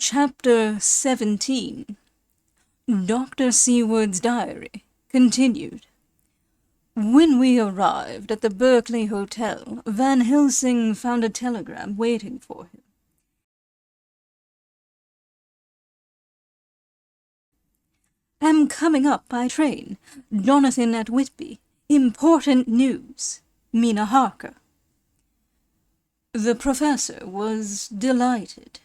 Chapter 17. Dr. Seward's Diary continued. When we arrived at the Berkeley Hotel, Van Helsing found a telegram waiting for him. Am coming up by train. Jonathan at Whitby. Important news. Mina Harker. The professor was delighted.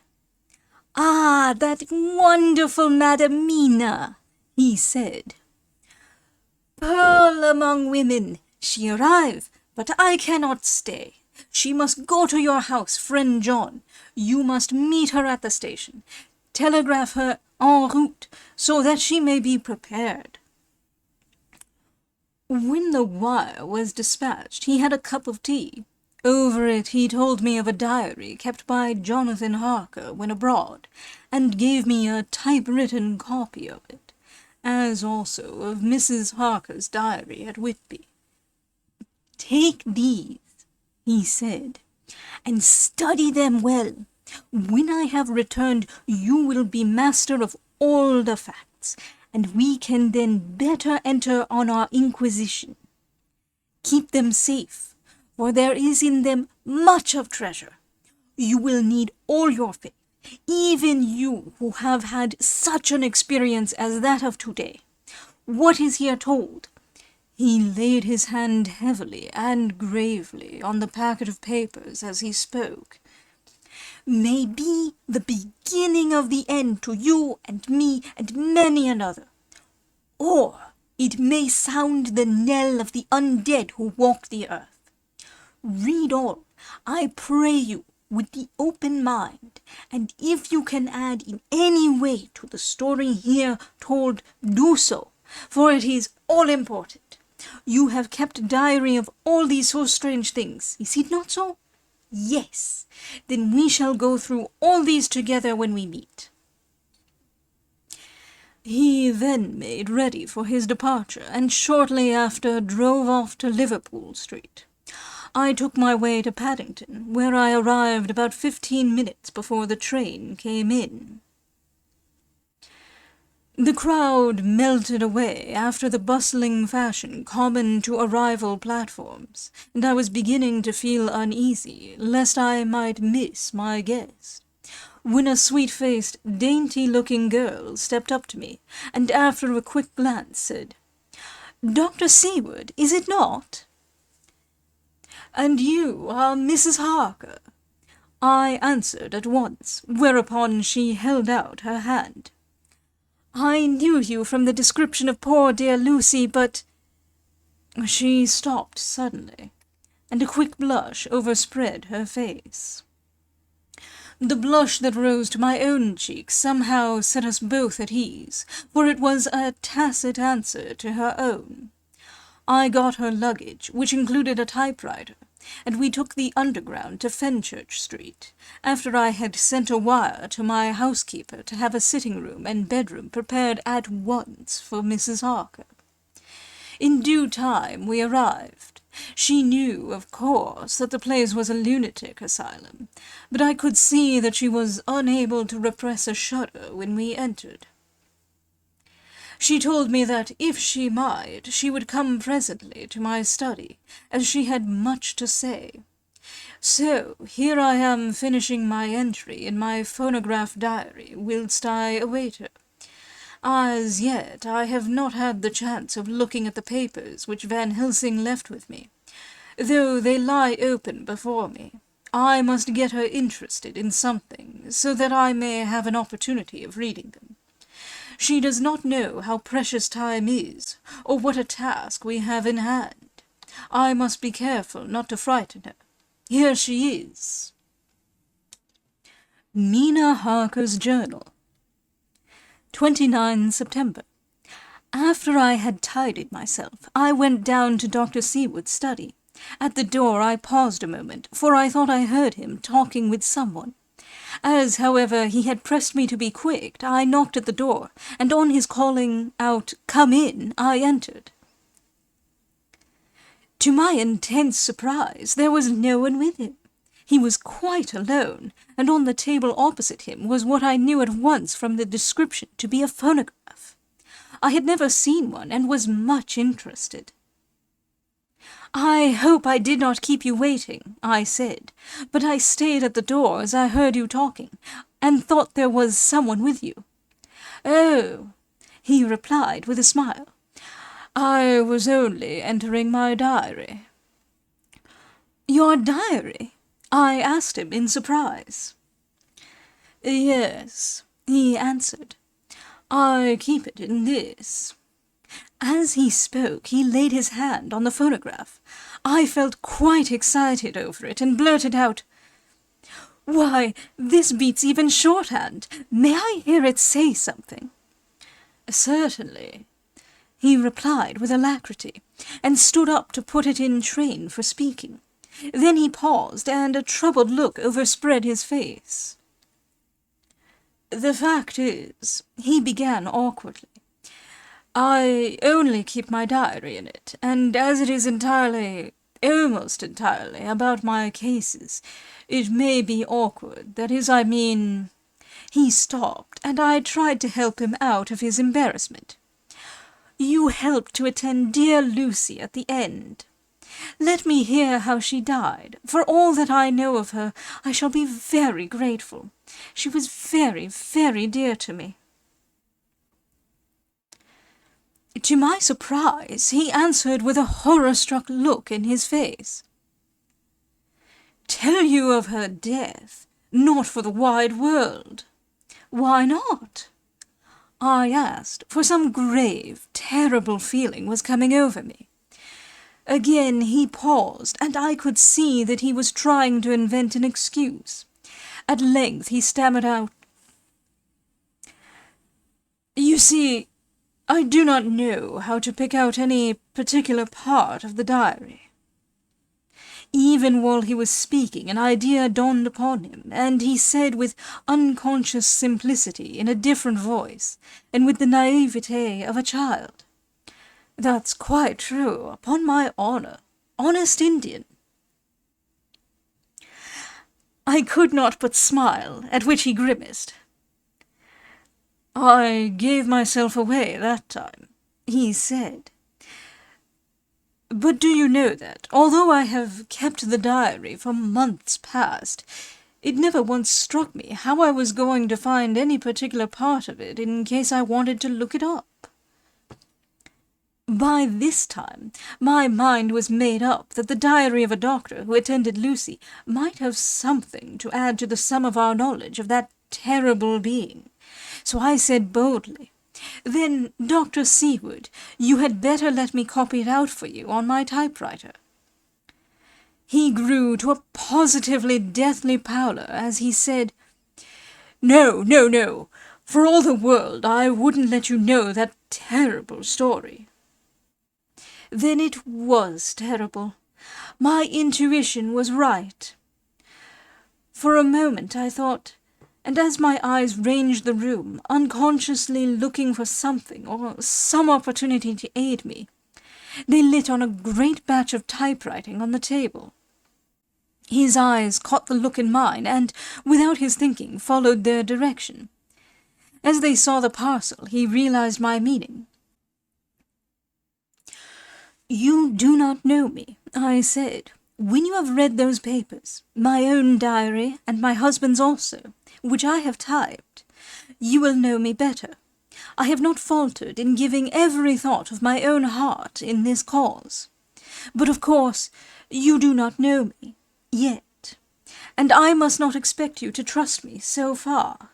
"Ah, that wonderful Madam Mina," he said. "Pearl among women. She arrive, but I cannot stay. She must go to your house, friend John. You must meet her at the station. Telegraph her en route, so that she may be prepared." When the wire was dispatched, he had a cup of tea. Over it he told me of a diary kept by Jonathan Harker when abroad, and gave me a typewritten copy of it, as also of Mrs. Harker's diary at Whitby. "Take these," he said, "and study them well. When I have returned, you will be master of all the facts, and we can then better enter on our inquisition. Keep them safe, for there is in them much of treasure. You will need all your faith, even you who have had such an experience as that of today. What is here told?" He laid his hand heavily and gravely on the packet of papers as he spoke. "May be the beginning of the end to you and me and many another. Or it may sound the knell of the undead who walk the earth. Read all, I pray you, with the open mind, and if you can add in any way to the story here told, do so, for it is all important. You have kept a diary of all these so strange things, is it not so? Yes, then we shall go through all these together when we meet." He then made ready for his departure, and shortly after drove off to Liverpool Street. I took my way to Paddington, where I arrived about 15 minutes before the train came in. The crowd melted away after the bustling fashion common to arrival platforms, and I was beginning to feel uneasy lest I might miss my guest, when a sweet-faced, dainty-looking girl stepped up to me, and after a quick glance said, "Dr. Seward, is it not?" "And you are Mrs. Harker?" I answered at once, whereupon she held out her hand. "I knew you from the description of poor dear Lucy, but—" She stopped suddenly, and a quick blush overspread her face. The blush that rose to my own cheek somehow set us both at ease, for it was a tacit answer to her own. I got her luggage, which included a typewriter, and we took the Underground to Fenchurch Street, after I had sent a wire to my housekeeper to have a sitting-room and bedroom prepared at once for Mrs. Harker. In due time we arrived. She knew, of course, that the place was a lunatic asylum, but I could see that she was unable to repress a shudder when we entered. She told me that, if she might, she would come presently to my study, as she had much to say. So here I am finishing my entry in my phonograph diary whilst I await her. As yet I have not had the chance of looking at the papers which Van Helsing left with me, though they lie open before me. I must get her interested in something, so that I may have an opportunity of reading them. She does not know how precious time is, or what a task we have in hand. I must be careful not to frighten her. Here she is. Mina Harker's Journal. 29 September. After I had tidied myself, I went down to Dr. Seward's study. At the door I paused a moment, for I thought I heard him talking with someone. As, however, he had pressed me to be quick, I knocked at the door, and on his calling out, "Come in," I entered. To my intense surprise, there was no one with him. He was quite alone, and on the table opposite him was what I knew at once from the description to be a phonograph. I had never seen one, and was much interested. "I hope I did not keep you waiting," I said, "but I stayed at the door as I heard you talking, and thought there was someone with you." "Oh," he replied with a smile, "I was only entering my diary." "Your diary?" I asked him in surprise. "Yes," he answered. "I keep it in this." As he spoke, he laid his hand on the phonograph. I felt quite excited over it, and blurted out, "Why, this beats even shorthand. May I hear it say something?" "Certainly," he replied with alacrity, and stood up to put it in train for speaking. Then he paused, and a troubled look overspread his face. "The fact is," he began awkwardly, "I only keep my diary in it, and as it is almost entirely, about my cases, it may be awkward. That is, I mean—" He stopped, and I tried to help him out of his embarrassment. "You helped to attend dear Lucy at the end. Let me hear how she died. For all that I know of her, I shall be very grateful. She was very, very dear to me." To my surprise, he answered with a horror-struck look in his face. "Tell you of her death? Not for the wide world." "Why not?" I asked, for some grave, terrible feeling was coming over me. Again he paused, and I could see that he was trying to invent an excuse. At length he stammered out, "You see, I do not know how to pick out any particular part of the diary." Even while he was speaking, an idea dawned upon him, and he said with unconscious simplicity, in a different voice, and with the naivete of a child, "That's quite true, upon my honour. Honest Indian." I could not but smile, at which he grimaced. "I gave myself away that time," he said. "But do you know that, although I have kept the diary for months past, it never once struck me how I was going to find any particular part of it in case I wanted to look it up?" By this time, my mind was made up that the diary of a doctor who attended Lucy might have something to add to the sum of our knowledge of that terrible being. So I said boldly, "Then, Dr. Seward, you had better let me copy it out for you on my typewriter." He grew to a positively deathly pallor as he said, "No, no, no. For all the world I wouldn't let you know that terrible story." Then it was terrible. My intuition was right. For a moment I thought, and as my eyes ranged the room, unconsciously looking for something or some opportunity to aid me, they lit on a great batch of typewriting on the table. His eyes caught the look in mine, and, without his thinking, followed their direction. As they saw the parcel, he realized my meaning. "You do not know me," I said. "When you have read those papers, my own diary and my husband's also, which I have typed, you will know me better. I have not faltered in giving every thought of my own heart in this cause. But of course you do not know me, yet, and I must not expect you to trust me so far."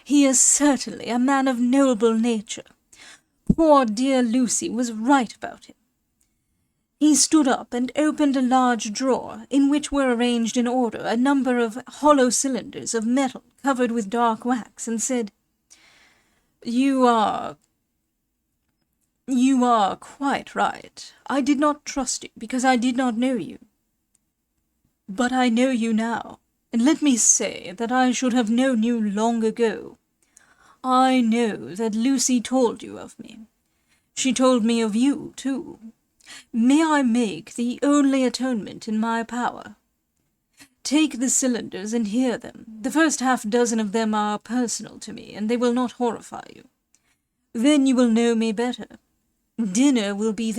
He is certainly a man of noble nature. Poor dear Lucy was right about him. He stood up and opened a large drawer, in which were arranged in order a number of hollow cylinders of metal covered with dark wax, and said, You are quite right. I did not trust you because I did not know you. But I know you now, and let me say that I should have known you long ago. I know that Lucy told you of me. She told me of you, too. May I make the only atonement in my power? Take the cylinders and hear them. The first half-dozen of them are personal to me, and they will not horrify you. Then you will know me better. Dinner will by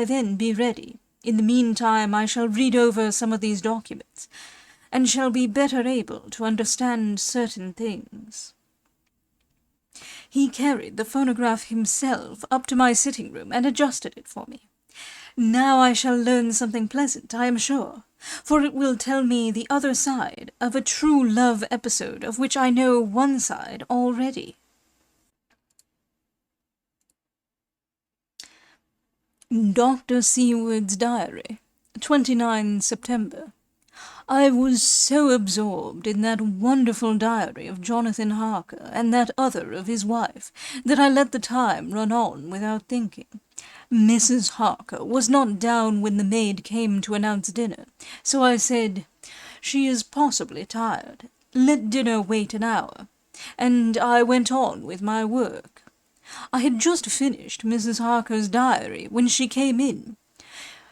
then be ready. In the meantime, I shall read over some of these documents, and shall be better able to understand certain things. He carried the phonograph himself up to my sitting room and adjusted it for me. Now I shall learn something pleasant, I am sure, for it will tell me the other side of a true love episode of which I know one side already. Dr. Seward's Diary, 29 September. I was so absorbed in that wonderful diary of Jonathan Harker and that other of his wife that I let the time run on without thinking. Mrs. Harker was not down when the maid came to announce dinner, so I said, "She is possibly tired. Let dinner wait an hour," and I went on with my work. I had just finished Mrs. Harker's diary when she came in.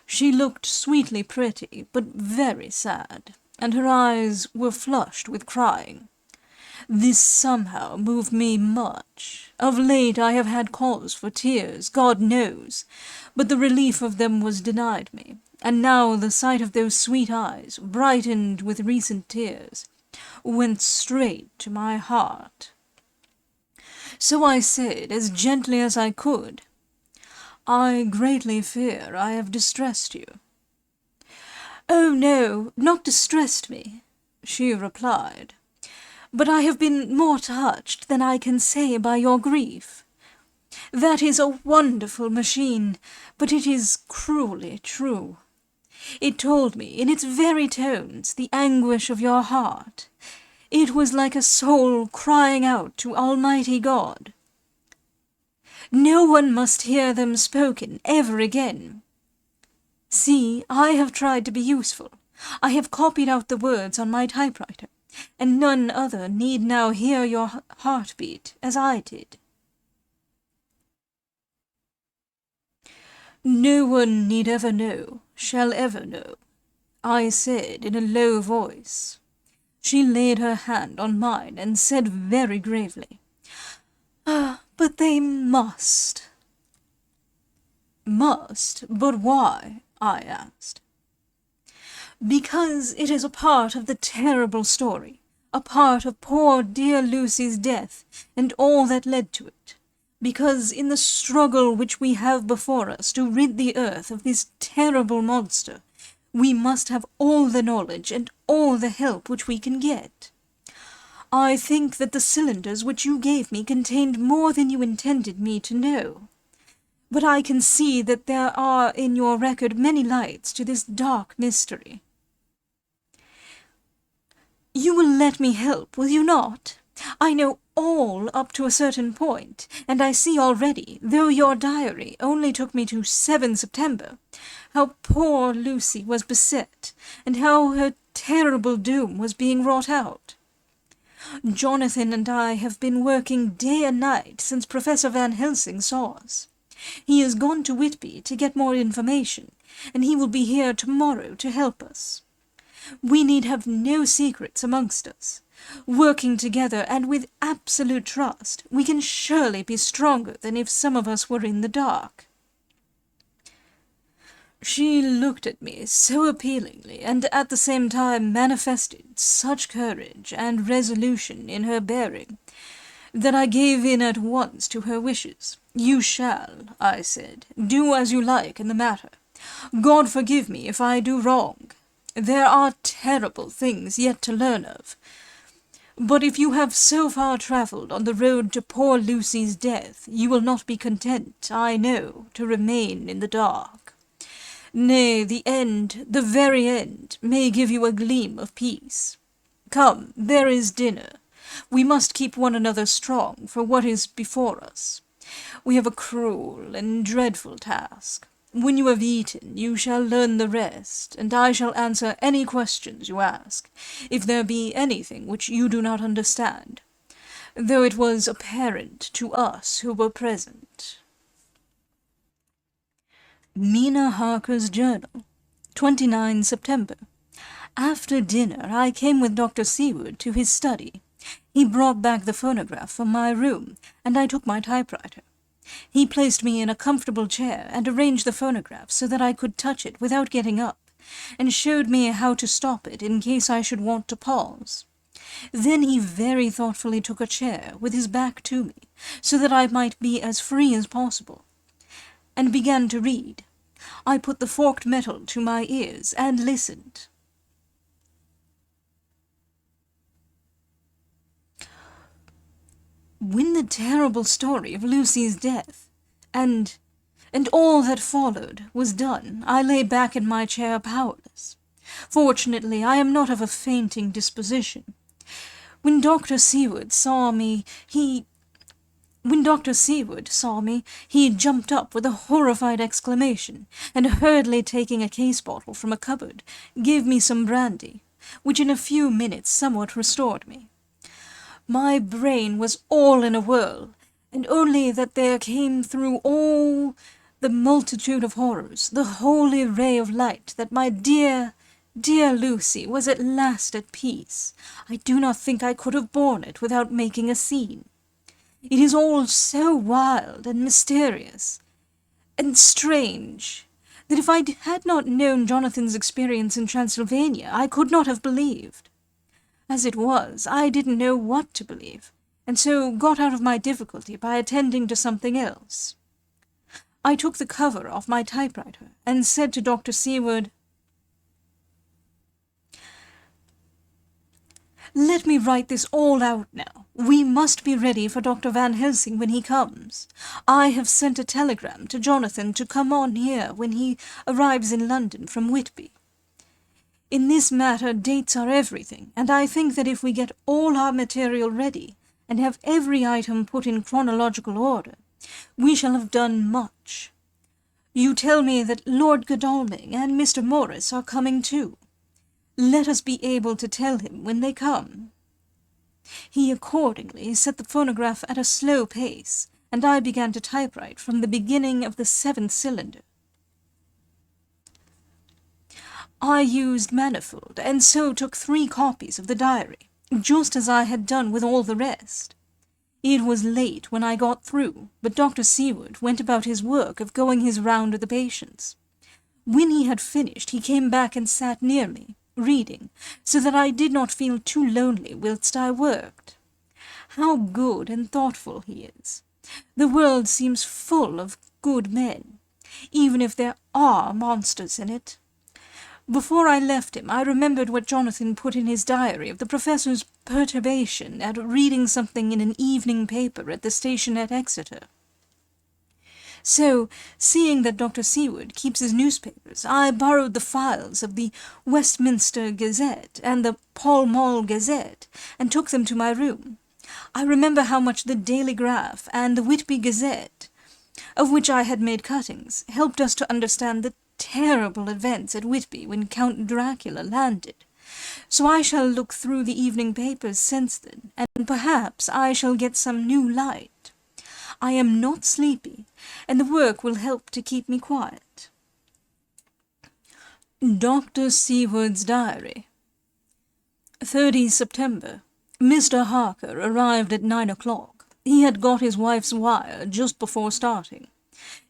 She looked sweetly pretty, but very sad, and her eyes were flushed with crying. This somehow moved me much. Of late I have had cause for tears, God knows, but the relief of them was denied me, and now the sight of those sweet eyes, brightened with recent tears, went straight to my heart. So I said, as gently as I could, "I greatly fear I have distressed you." "Oh, no, not distressed me," she replied, "but I have been more touched than I can say by your grief. That is a wonderful machine, but it is cruelly true. It told me, in its very tones, the anguish of your heart. It was like a soul crying out to Almighty God. No one must hear them spoken ever again. See, I have tried to be useful. I have copied out the words on my typewriter, and none other need now hear your heartbeat as I did." "No one need ever know, shall ever know," I said in a low voice. She laid her hand on mine and said very gravely, "Ah, but they must." "Must? But why?" I asked. "Because it is a part of the terrible story, a part of poor dear Lucy's death, and all that led to it. Because in the struggle which we have before us to rid the earth of this terrible monster, we must have all the knowledge and all the help which we can get. I think that the cylinders which you gave me contained more than you intended me to know. But I can see that there are in your record many lights to this dark mystery. You will let me help, will you not? I know all up to a certain point, and I see already, though your diary only took me to 7 September, how poor Lucy was beset, and how her terrible doom was being wrought out. Jonathan and I have been working day and night since Professor Van Helsing saw us. He is gone to Whitby to get more information, and he will be here tomorrow to help us. We need have no secrets amongst us. Working together and with absolute trust, we can surely be stronger than if some of us were in the dark." She looked at me so appealingly, and at the same time manifested such courage and resolution in her bearing, that I gave in at once to her wishes. "You shall," I said, "do as you like in the matter. God forgive me if I do wrong. There are terrible things yet to learn of. But if you have so far travelled on the road to poor Lucy's death, you will not be content, I know, to remain in the dark. Nay, the end, the very end, may give you a gleam of peace. Come, there is dinner. We must keep one another strong for what is before us. We have a cruel and dreadful task. When you have eaten, you shall learn the rest, and I shall answer any questions you ask, if there be anything which you do not understand, though it was apparent to us who were present." Mina Harker's journal, 29 September. After dinner, I came with Dr. Seward to his study. He brought back the phonograph from my room, and I took my typewriter. He placed me in a comfortable chair and arranged the phonograph so that I could touch it without getting up, and showed me how to stop it in case I should want to pause. Then he very thoughtfully took a chair with his back to me, so that I might be as free as possible, and began to read. I put the forked metal to my ears and listened. When the terrible story of Lucy's death, and all that followed, was done, I lay back in my chair powerless. Fortunately, I am not of a fainting disposition. When Dr. Seward saw me, he jumped up with a horrified exclamation, and hurriedly taking a case bottle from a cupboard, gave me some brandy, which in a few minutes somewhat restored me. My brain was all in a whirl, and only that there came through all the multitude of horrors the holy ray of light that my dear Lucy was at last at peace. I do not think I could have borne it without making a scene. It is all so wild and mysterious and strange that if I had not known Jonathan's experience in Transylvania, I could not have believed. As it was, I didn't know what to believe, and so got out of my difficulty by attending to something else. I took the cover off my typewriter and said to Dr. Seward, "Let me write this all out now. We must be ready for Dr. Van Helsing when he comes. I have sent a telegram to Jonathan to come on here when he arrives in London from Whitby. In this matter, dates are everything, and I think that if we get all our material ready, and have every item put in chronological order, we shall have done much. You tell me that Lord Godalming and Mr. Morris are coming too. Let us be able to tell him when they come." He accordingly set the phonograph at a slow pace, and I began to typewrite from the beginning of the 7th cylinder. I used manifold, and so took 3 copies of the diary, just as I had done with all the rest. It was late when I got through, but Dr. Seward went about his work of going his round of the patients. When he had finished, he came back and sat near me, reading, so that I did not feel too lonely whilst I worked. How good and thoughtful he is! The world seems full of good men, even if there are monsters in it. Before I left him, I remembered what Jonathan put in his diary of the professor's perturbation at reading something in an evening paper at the station at Exeter. So, seeing that Dr. Seward keeps his newspapers, I borrowed the files of the Westminster Gazette and the Pall Mall Gazette, and took them to my room. I remember how much the Daily Graph and the Whitby Gazette, of which I had made cuttings, helped us to understand the terrible events at Whitby when Count Dracula landed. So I shall look through the evening papers since then, and perhaps I shall get some new light. I am not sleepy, and the work will help to keep me quiet. Dr. Seward's Diary, 30 September. Mr. Harker arrived at 9 o'clock. He had got his wife's wire just before starting.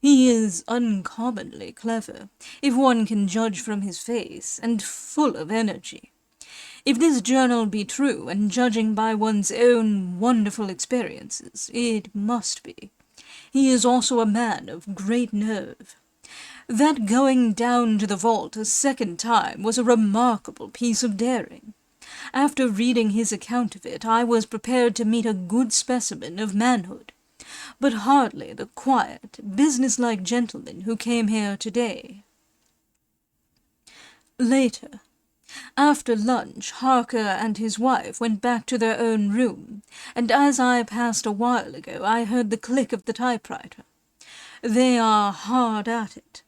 He is uncommonly clever, if one can judge from his face, and full of energy. If this journal be true, and judging by one's own wonderful experiences, it must be. He is also a man of great nerve. That going down to the vault a second time was a remarkable piece of daring. After reading his account of it, I was prepared to meet a good specimen of manhood, but hardly the quiet, business-like gentleman who came here today. Later, after lunch, Harker and his wife went back to their own room, and as I passed a while ago, I heard the click of the typewriter. They are hard at it.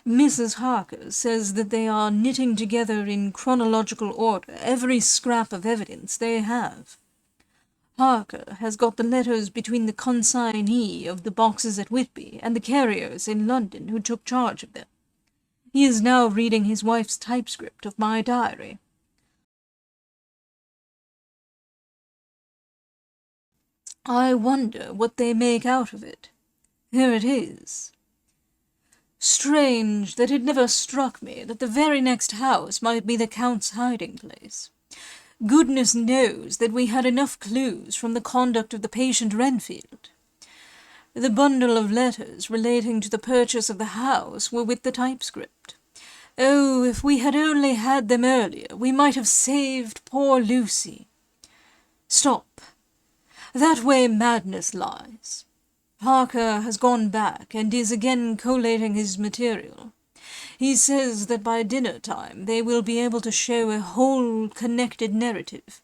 Mrs. Harker says that they are knitting together in chronological order every scrap of evidence they have. Harker has got the letters between the consignee of the boxes at Whitby and the carriers in London who took charge of them. He is now reading his wife's typescript of my diary. I wonder what they make out of it. Here it is. Strange that it never struck me that the very next house might be the Count's hiding-place. Goodness knows that we had enough clues from the conduct of the patient Renfield. The bundle of letters relating to the purchase of the house were with the typescript. Oh, if we had only had them earlier, we might have saved poor Lucy. Stop. That way madness lies. Harker has gone back and is again collating his material. He says that by dinner-time they will be able to show a whole connected narrative.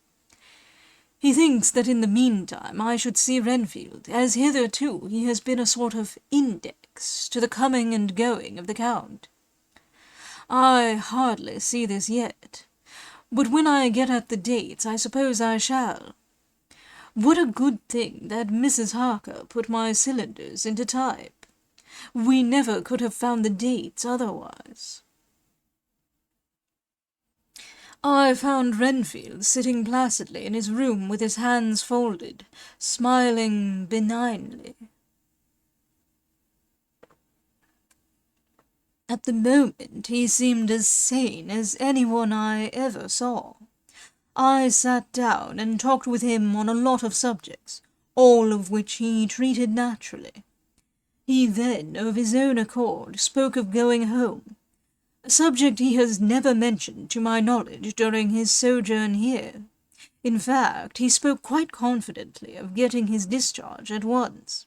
He thinks that in the meantime I should see Renfield, as hitherto he has been a sort of index to the coming and going of the Count. I hardly see this yet, but when I get at the dates I suppose I shall. What a good thing that Mrs. Harker put my cylinders into type. We never could have found the dates otherwise. I found Renfield sitting placidly in his room with his hands folded, smiling benignly. At the moment he seemed as sane as anyone I ever saw. I sat down and talked with him on a lot of subjects, all of which he treated naturally. He then, of his own accord, spoke of going home, a subject he has never mentioned to my knowledge during his sojourn here. In fact, he spoke quite confidently of getting his discharge at once.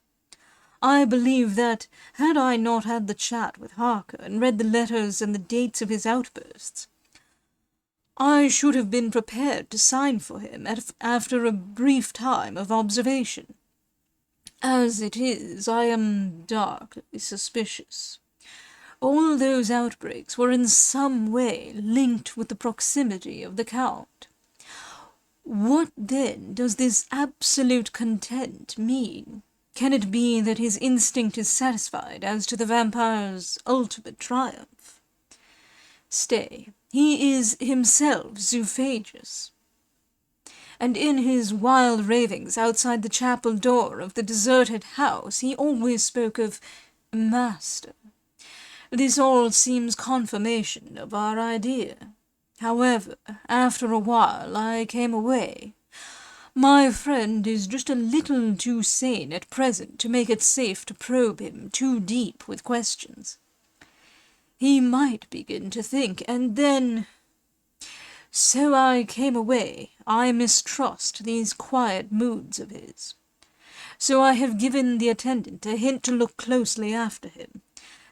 I believe that, had I not had the chat with Harker and read the letters and the dates of his outbursts, I should have been prepared to sign for him after a brief time of observation. As it is, I am darkly suspicious. All those outbreaks were in some way linked with the proximity of the Count. What, then, does this absolute content mean? Can it be that his instinct is satisfied as to the vampire's ultimate triumph? Stay, he is himself zoophagous, and in his wild ravings outside the chapel door of the deserted house he always spoke of master. This all seems confirmation of our idea. However, after a while I came away. My friend is just a little too sane at present to make it safe to probe him too deep with questions. He might begin to think, and then... So I came away. I mistrust these quiet moods of his. So I have given the attendant a hint to look closely after him,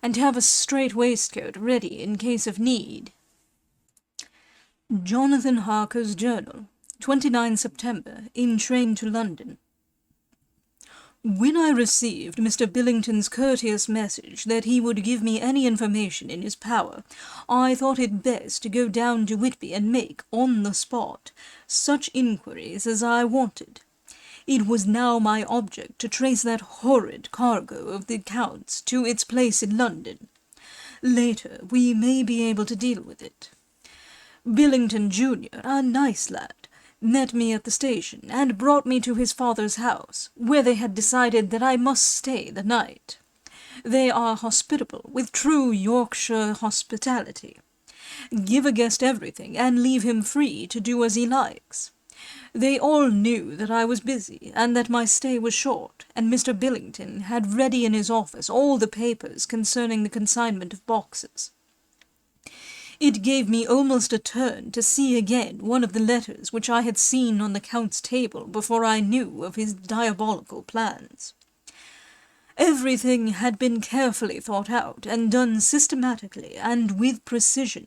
and have a strait waistcoat ready in case of need. Jonathan Harker's Journal, 29 September, in train to London. When I received Mr. Billington's courteous message that he would give me any information in his power, I thought it best to go down to Whitby and make, on the spot, such inquiries as I wanted. It was now my object to trace that horrid cargo of the Count's to its place in London. Later we may be able to deal with it. Billington, Jr., a nice lad, met me at the station, and brought me to his father's house, where they had decided that I must stay the night. They are hospitable, with true Yorkshire hospitality. Give a guest everything, and leave him free to do as he likes. They all knew that I was busy, and that my stay was short, and Mr. Billington had ready in his office all the papers concerning the consignment of boxes. It gave me almost a turn to see again one of the letters which I had seen on the Count's table before I knew of his diabolical plans. Everything had been carefully thought out, and done systematically and with precision.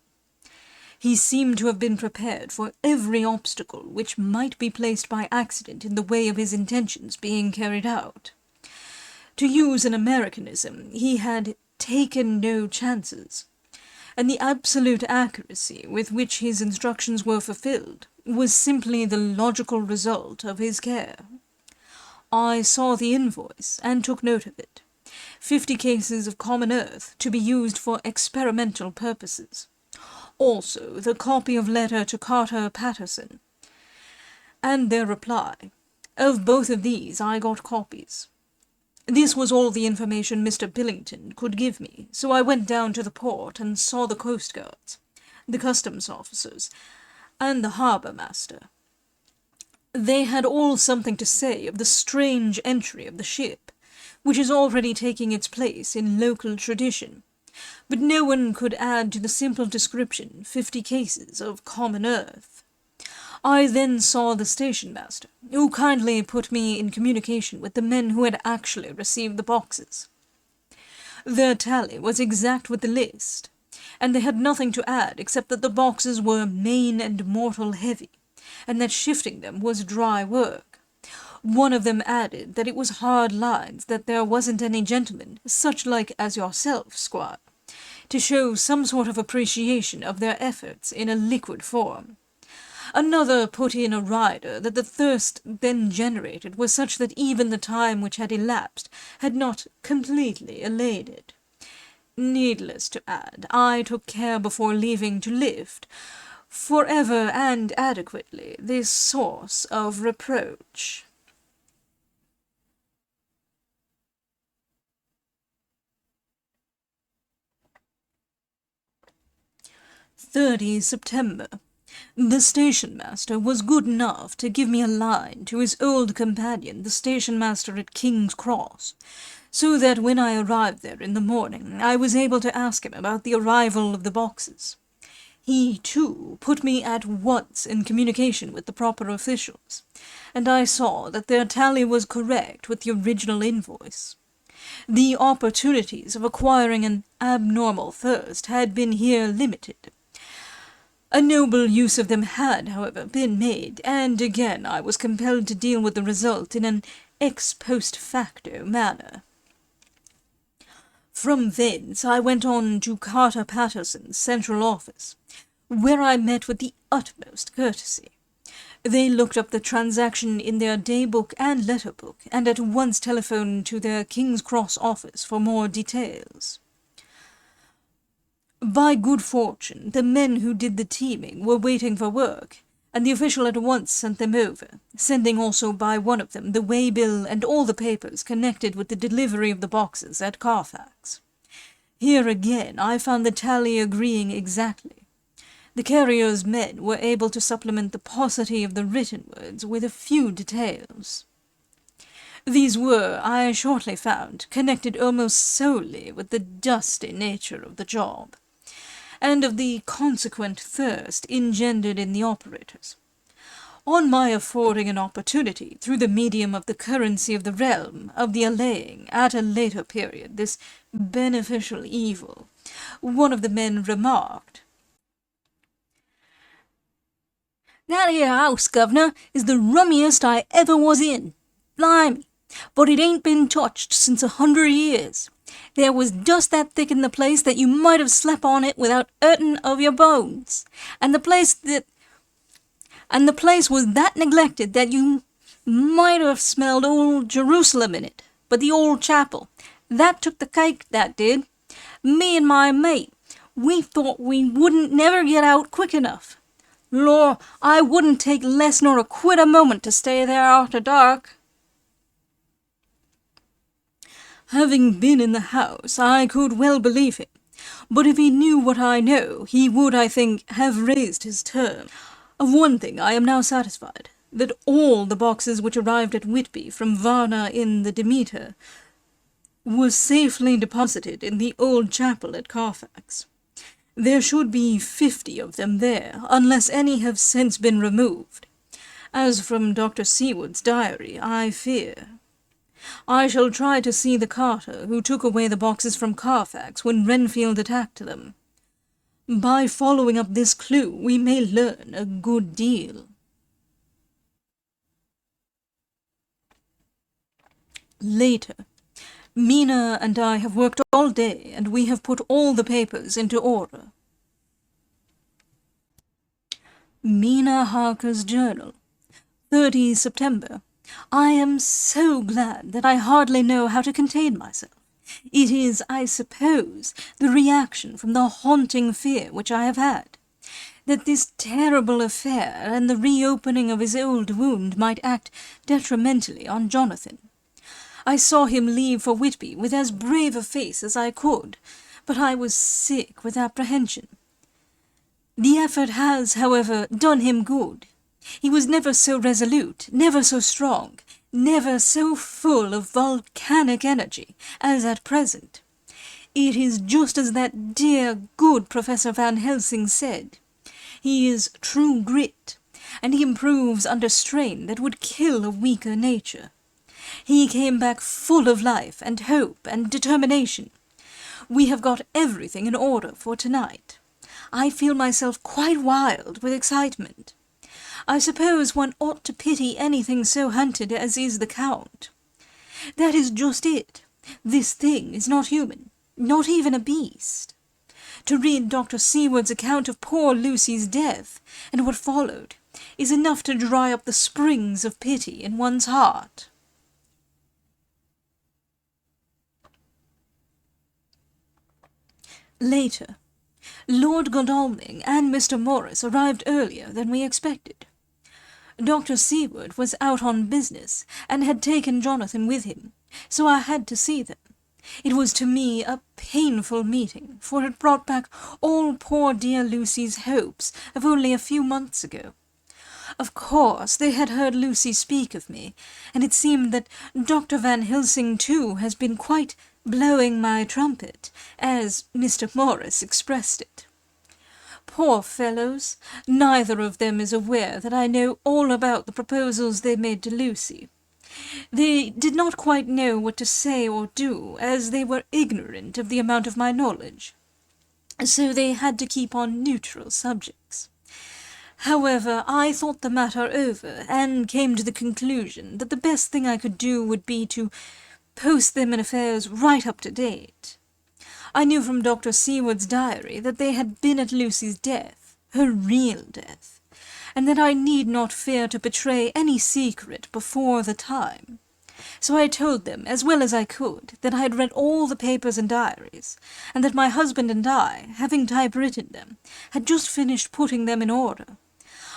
He seemed to have been prepared for every obstacle which might be placed by accident in the way of his intentions being carried out. To use an Americanism, he had taken no chances, and the absolute accuracy with which his instructions were fulfilled was simply the logical result of his care. I saw the invoice and took note of it. 50 cases of common earth to be used for experimental purposes. Also, the copy of letter to Carter Patterson. And their reply. Of both of these I got copies. This was all the information Mr. Billington could give me, so I went down to the port and saw the coast guards, the customs officers, and the harbour master. They had all something to say of the strange entry of the ship, which is already taking its place in local tradition, but no one could add to the simple description 50 cases of common earth. I then saw the station master, who kindly put me in communication with the men who had actually received the boxes. Their tally was exact with the list, and they had nothing to add except that the boxes were main and mortal heavy, and that shifting them was dry work. One of them added that it was hard lines, that there wasn't any gentleman, such like as yourself, squire, to show some sort of appreciation of their efforts in a liquid form. Another put in a rider that the thirst then generated was such that even the time which had elapsed had not completely allayed it. Needless to add, I took care before leaving to lift, forever and adequately, this source of reproach. September. The station-master was good enough to give me a line to his old companion, the station-master at King's Cross, so that when I arrived there in the morning I was able to ask him about the arrival of the boxes. He, too, put me at once in communication with the proper officials, and I saw that their tally was correct with the original invoice. The opportunities of acquiring an abnormal thirst had been here limited. A noble use of them had, however, been made, and again I was compelled to deal with the result in an ex post facto manner. From thence I went on to Carter Patterson's central office, where I met with the utmost courtesy. They looked up the transaction in their day-book and letter-book, and at once telephoned to their King's Cross office for more details. By good fortune, the men who did the teaming were waiting for work, and the official at once sent them over, sending also by one of them the way-bill and all the papers connected with the delivery of the boxes at Carfax. Here again I found the tally agreeing exactly. The carrier's men were able to supplement the paucity of the written words with a few details. These were, I shortly found, connected almost solely with the dusty nature of the job, and of the consequent thirst engendered in the operators. On my affording an opportunity, through the medium of the currency of the realm, of the allaying, at a later period, this beneficial evil, one of the men remarked, "That here house, governor, is the rummiest I ever was in. Blimey, but it ain't been touched since 100 years. There was dust that thick in the place that you might have slept on it without hurting of your bones, and the place was that neglected that you might have smelled old Jerusalem in it. But the old chapel, that took the cake, that did. Me and my mate, we thought we wouldn't never get out quick enough. Lor, I wouldn't take less nor a quid a moment to stay there after dark." Having been in the house, I could well believe him, but if he knew what I know, he would, I think, have raised his term. Of one thing I am now satisfied, that all the boxes which arrived at Whitby from Varna in the Demeter were safely deposited in the old chapel at Carfax. There should be 50 of them there, unless any have since been removed. As from Dr. Seward's diary, I fear. I shall try to see the carter who took away the boxes from Carfax when Renfield attacked them. By following up this clue, we may learn a good deal. Later. Mina and I have worked all day, and we have put all the papers into order. Mina Harker's journal. 30 September. I am so glad that I hardly know how to contain myself. It is, I suppose, the reaction from the haunting fear which I have had, that this terrible affair and the reopening of his old wound might act detrimentally on Jonathan. I saw him leave for Whitby with as brave a face as I could, but I was sick with apprehension. The effort has, however, done him good. He was never so resolute, never so strong, never so full of volcanic energy as at present. It is just as that dear, good Professor Van Helsing said. He is true grit, and he improves under strain that would kill a weaker nature. He came back full of life and hope and determination. We have got everything in order for tonight. I feel myself quite wild with excitement. I suppose one ought to pity anything so hunted as is the Count. That is just it. This thing is not human, not even a beast. To read Dr. Seward's account of poor Lucy's death, and what followed, is enough to dry up the springs of pity in one's heart. Later, Lord Godalming and Mr. Morris arrived earlier than we expected. Dr. Seward was out on business, and had taken Jonathan with him, so I had to see them. It was to me a painful meeting, for it brought back all poor dear Lucy's hopes of only a few months ago. Of course, they had heard Lucy speak of me, and it seemed that Dr. Van Helsing too has been quite blowing my trumpet, as Mr. Morris expressed it. Poor fellows, neither of them is aware that I know all about the proposals they made to Lucy. They did not quite know what to say or do, as they were ignorant of the amount of my knowledge, so they had to keep on neutral subjects. However, I thought the matter over, and came to the conclusion that the best thing I could do would be to post them in affairs right up to date. I knew from Dr. Seward's diary that they had been at Lucy's death, her real death, and that I need not fear to betray any secret before the time. So I told them, as well as I could, that I had read all the papers and diaries, and that my husband and I, having typewritten them, had just finished putting them in order.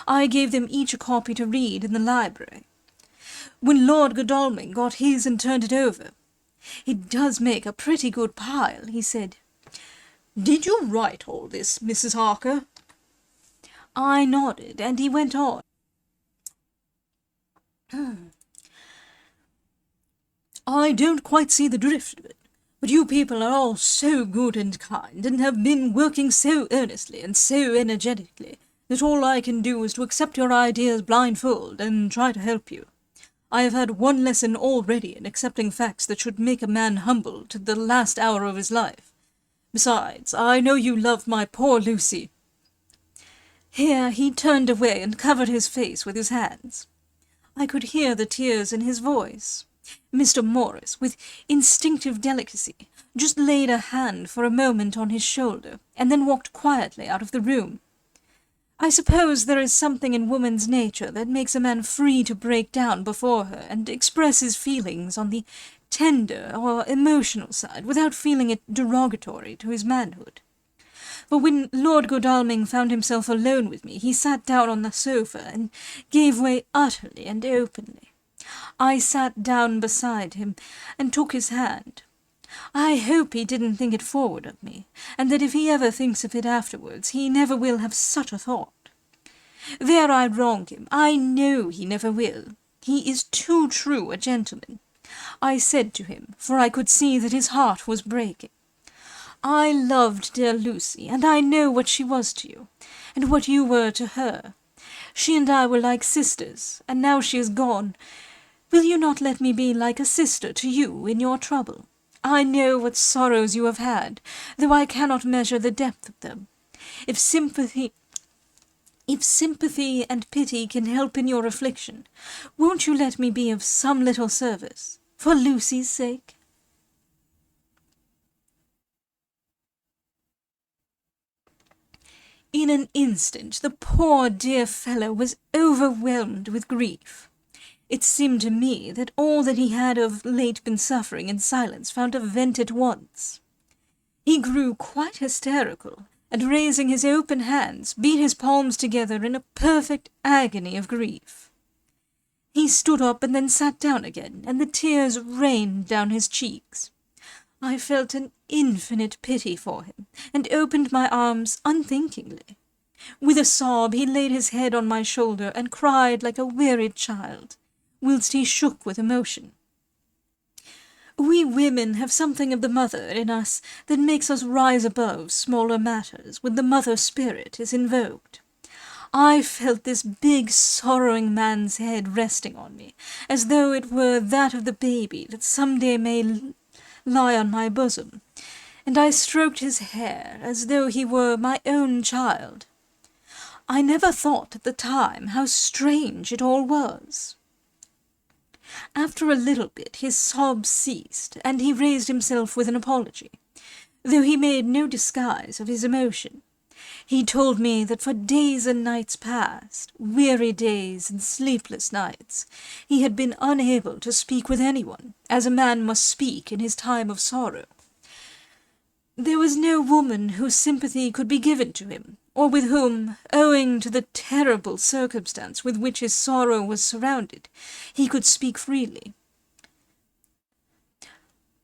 I gave them each a copy to read in the library. When Lord Godalming got his and turned it over, "It does make a pretty good pile," he said. "Did you write all this, Mrs. Harker?" I nodded, and he went on. "I don't quite see the drift of it, but you people are all so good and kind, and have been working so earnestly and so energetically, that all I can do is to accept your ideas blindfold and try to help you. I have had one lesson already in accepting facts that should make a man humble to the last hour of his life. Besides, I know you love my poor Lucy." Here he turned away and covered his face with his hands. I could hear the tears in his voice. Mr. Morris, with instinctive delicacy, just laid a hand for a moment on his shoulder, and then walked quietly out of the room. I suppose there is something in woman's nature that makes a man free to break down before her and express his feelings on the tender or emotional side without feeling it derogatory to his manhood. For when Lord Godalming found himself alone with me, he sat down on the sofa and gave way utterly and openly. I sat down beside him and took his hand. I hope he didn't think it forward of me, and that if he ever thinks of it afterwards, he never will have such a thought. There I wrong him. I know he never will. He is too true a gentleman. I said to him, for I could see that his heart was breaking, "I loved dear Lucy, and I know what she was to you, and what you were to her. She and I were like sisters, and now she is gone. Will you not let me be like a sister to you in your trouble? I know what sorrows you have had, though I cannot measure the depth of them. If sympathy and pity can help in your affliction, won't you let me be of some little service, for Lucy's sake?" In an instant the poor dear fellow was overwhelmed with grief. It seemed to me that all that he had of late been suffering in silence found a vent at once. He grew quite hysterical, and raising his open hands, beat his palms together in a perfect agony of grief. He stood up and then sat down again, and the tears rained down his cheeks. I felt an infinite pity for him, and opened my arms unthinkingly. With a sob he laid his head on my shoulder and cried like a wearied child, whilst he shook with emotion. We women have something of the mother in us that makes us rise above smaller matters when the mother spirit is invoked. I felt this big sorrowing man's head resting on me, as though it were that of the baby that some day may lie on my bosom, and I stroked his hair as though he were my own child. I never thought at the time how strange it all was. After a little bit his sobs ceased, and he raised himself with an apology, though he made no disguise of his emotion. He told me that for days and nights past, weary days and sleepless nights, he had been unable to speak with anyone, as a man must speak in his time of sorrow. There was no woman whose sympathy could be given to him, or with whom, owing to the terrible circumstance with which his sorrow was surrounded, he could speak freely.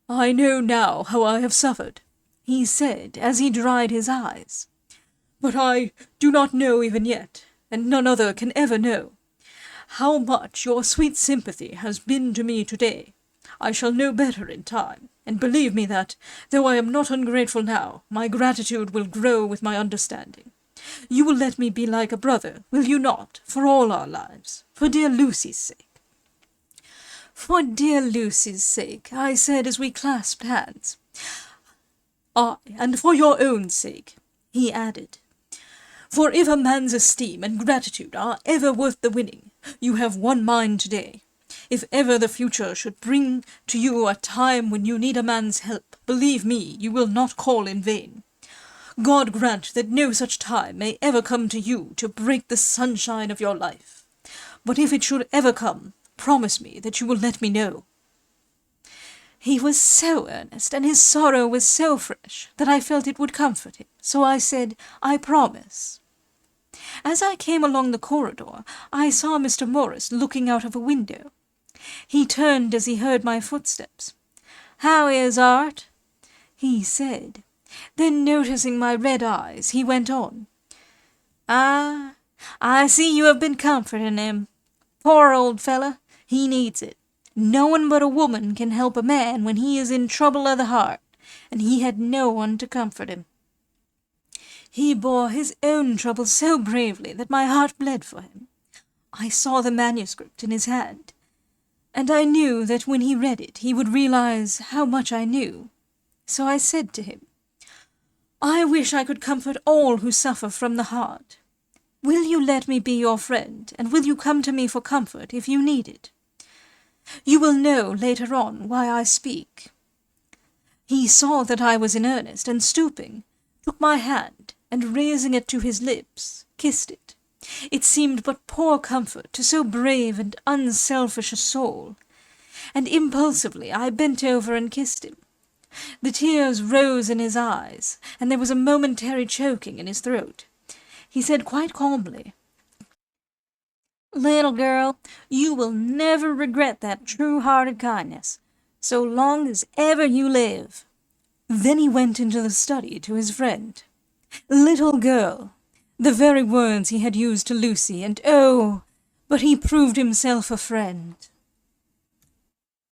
"I know now how I have suffered," he said, as he dried his eyes. "But I do not know even yet, and none other can ever know, how much your sweet sympathy has been to me today. I shall know better in time, and believe me that, though I am not ungrateful now, my gratitude will grow with my understanding. You will let me be like a brother, will you not, for all our lives, for dear Lucy's sake?" "For dear Lucy's sake," I said as we clasped hands. "Aye, and for your own sake," he added. "For if a man's esteem and gratitude are ever worth the winning, you have won mine today. If ever the future should bring to you a time when you need a man's help, believe me, you will not call in vain. God grant that no such time may ever come to you to break the sunshine of your life. But if it should ever come, promise me that you will let me know." He was so earnest, and his sorrow was so fresh, that I felt it would comfort him, so I said, "I promise." As I came along the corridor, I saw Mr. Morris looking out of a window. He turned as he heard my footsteps. "How is Art?" he said. Then, noticing my red eyes, he went on. "Ah, I see you have been comforting him. Poor old fellow, he needs it. No one but a woman can help a man when he is in trouble of the heart, and he had no one to comfort him. He bore his own trouble so bravely that my heart bled for him. I saw the manuscript in his hand, and I knew that when he read it he would realize how much I knew. So I said to him, 'I wish I could comfort all who suffer from the heart. Will you let me be your friend, and will you come to me for comfort if you need it? You will know later on why I speak.' He saw that I was in earnest, and stooping, took my hand, and raising it to his lips, kissed it. It seemed but poor comfort to so brave and unselfish a soul, and impulsively I bent over and kissed him. The tears rose in his eyes, and there was a momentary choking in his throat. He said quite calmly, "Little girl, you will never regret that true-hearted kindness, so long as ever you live." Then he went into the study to his friend. "Little girl," the very words he had used to Lucy, and oh, but he proved himself a friend.